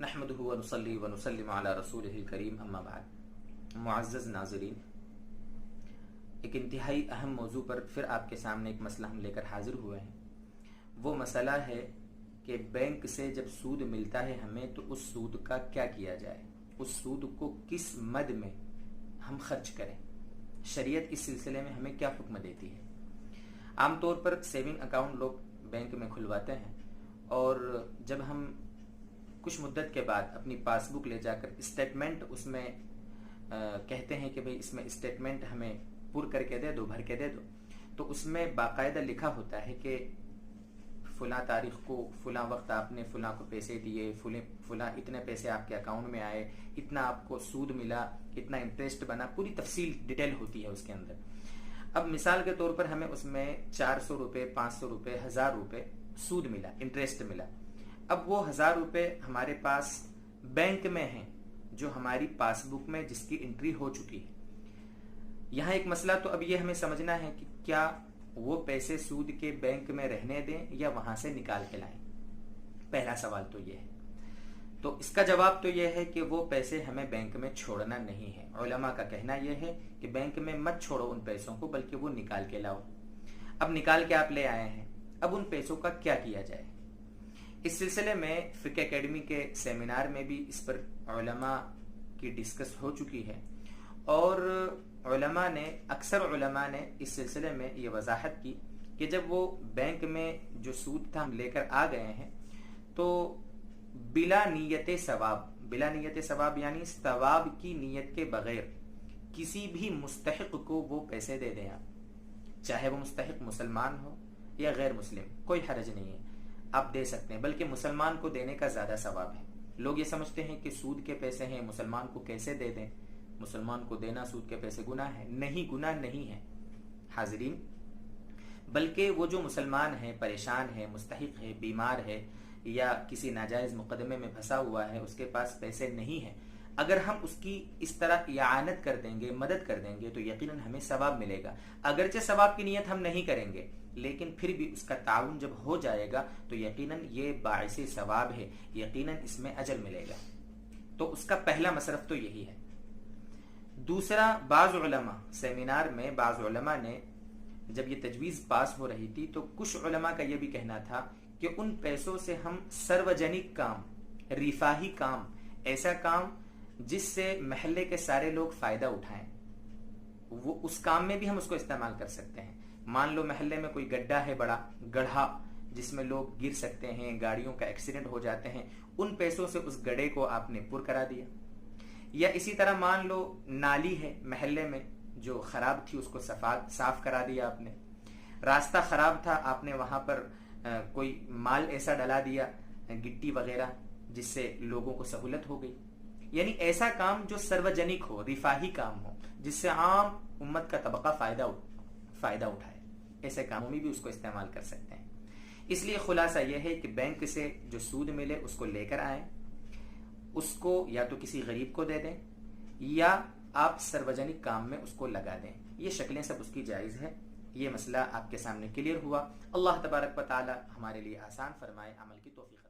نحمدہ ونصلی ونسلم علی رسولہ الکریم اما بعد۔ معزز ناظرین، ایک انتہائی اہم موضوع پر پھر آپ کے سامنے ایک مسئلہ ہم لے کر حاضر ہوئے ہیں۔ وہ مسئلہ ہے کہ بینک سے جب سود ملتا ہے ہمیں تو اس سود کا کیا کیا جائے، اس سود کو کس مد میں ہم خرچ کریں، شریعت اس سلسلے میں ہمیں کیا حکم دیتی ہے۔ عام طور پر سیونگ اکاؤنٹ لوگ بینک میں کھلواتے ہیں اور جب ہم کچھ مدت کے بعد اپنی پاس بک لے جا کر اسٹیٹمنٹ اس میں کہتے ہیں کہ بھئی اس میں اسٹیٹمنٹ ہمیں پر کر کے دے دو، بھر کے دے دو، تو اس میں باقاعدہ لکھا ہوتا ہے کہ فلاں تاریخ کو فلاں وقت آپ نے فلاں کو پیسے دیے، فلاں اتنے پیسے آپ کے اکاؤنٹ میں آئے، اتنا آپ کو سود ملا، اتنا انٹرسٹ بنا، پوری تفصیل ڈیٹیل ہوتی ہے اس کے اندر۔ اب مثال کے طور پر ہمیں اس میں 400 روپے، 500 روپے، 1000 روپے سود ملا، انٹرسٹ ملا۔ اب وہ 1000 روپے ہمارے پاس بینک میں ہیں، جو ہماری پاس بک میں جس کی انٹری ہو چکی ہے۔ یہاں ایک مسئلہ تو اب یہ ہمیں سمجھنا ہے کہ کیا وہ پیسے سود کے بینک میں رہنے دیں یا وہاں سے نکال کے لائیں۔ پہلا سوال تو یہ ہے، تو اس کا جواب تو یہ ہے کہ وہ پیسے ہمیں بینک میں چھوڑنا نہیں ہے۔ علماء کا کہنا یہ ہے کہ بینک میں مت چھوڑو ان پیسوں کو، بلکہ وہ نکال کے لاؤ۔ اب نکال کے آپ لے آئے ہیں، اب ان پیسوں کا کیا کیا جائے۔ اس سلسلے میں فقہ اکیڈمی کے سیمینار میں بھی اس پر علماء کی ڈسکس ہو چکی ہے، اور اکثر علماء نے اس سلسلے میں یہ وضاحت کی کہ جب وہ بینک میں جو سود تھا ہم لے کر آ گئے ہیں تو بلا نیت ثواب یعنی ثواب کی نیت کے بغیر کسی بھی مستحق کو وہ پیسے دے دیں آپ، چاہے وہ مستحق مسلمان ہو یا غیر مسلم، کوئی حرج نہیں ہے، آپ دے سکتے ہیں، بلکہ مسلمان کو دینے کا زیادہ ثواب ہے۔ لوگ یہ سمجھتے ہیں کہ سود کے پیسے ہیں، مسلمان کو کیسے دے دیں، مسلمان کو دینا سود کے پیسے گناہ ہے۔ نہیں، گناہ نہیں ہے حاضرین، بلکہ وہ جو مسلمان ہے، پریشان ہے، مستحق ہے، بیمار ہے یا کسی ناجائز مقدمے میں پھنسا ہوا ہے، اس کے پاس پیسے نہیں ہیں، اگر ہم اس کی اس طرح اعانت کر دیں گے، مدد کر دیں گے تو یقیناً ہمیں ثواب ملے گا۔ اگرچہ ثواب کی نیت ہم نہیں کریں گے، لیکن پھر بھی اس کا تعاون جب ہو جائے گا تو یقیناً یہ باعث ثواب ہے، یقیناً اس میں اجر ملے گا۔ تو اس کا پہلا مصرف تو یہی ہے۔ دوسرا، بعض علماء سیمینار میں بعض علماء نے جب یہ تجویز پاس ہو رہی تھی تو کچھ علماء کا یہ بھی کہنا تھا کہ ان پیسوں سے ہم سروجنک کام، رفاہی کام، ایسا کام جس سے محلے کے سارے لوگ فائدہ اٹھائیں، وہ اس کام میں بھی ہم اس کو استعمال کر سکتے ہیں۔ مان لو محلے میں کوئی گڈھا ہے، بڑا گڑھا جس میں لوگ گر سکتے ہیں، گاڑیوں کا ایکسیڈنٹ ہو جاتے ہیں، ان پیسوں سے اس گڑھے کو آپ نے پر کرا دیا۔ یا اسی طرح مان لو نالی ہے محلے میں جو خراب تھی، اس کو صاف کرا دیا آپ نے۔ راستہ خراب تھا، آپ نے وہاں پر کوئی مال ایسا ڈلا دیا، گٹی وغیرہ، جس سے لوگوں کو سہولت ہو گئی۔ یعنی ایسا کام جو سروجنک ہو، رفاہی کام ہو، جس سے عام امت کا طبقہ فائدہ اٹھائے، ایسے کاموں میں بھی اس کو استعمال کر سکتے ہیں۔ اس لیے خلاصہ یہ ہے کہ بینک سے جو سود ملے اس کو لے کر آئیں، اس کو یا تو کسی غریب کو دے دیں یا آپ سروجنک کام میں اس کو لگا دیں۔ یہ شکلیں سب اس کی جائز ہے۔ یہ مسئلہ آپ کے سامنے کلیئر ہوا۔ اللہ تبارک و تعالی ہمارے لیے آسان فرمائے، عمل کی توفیق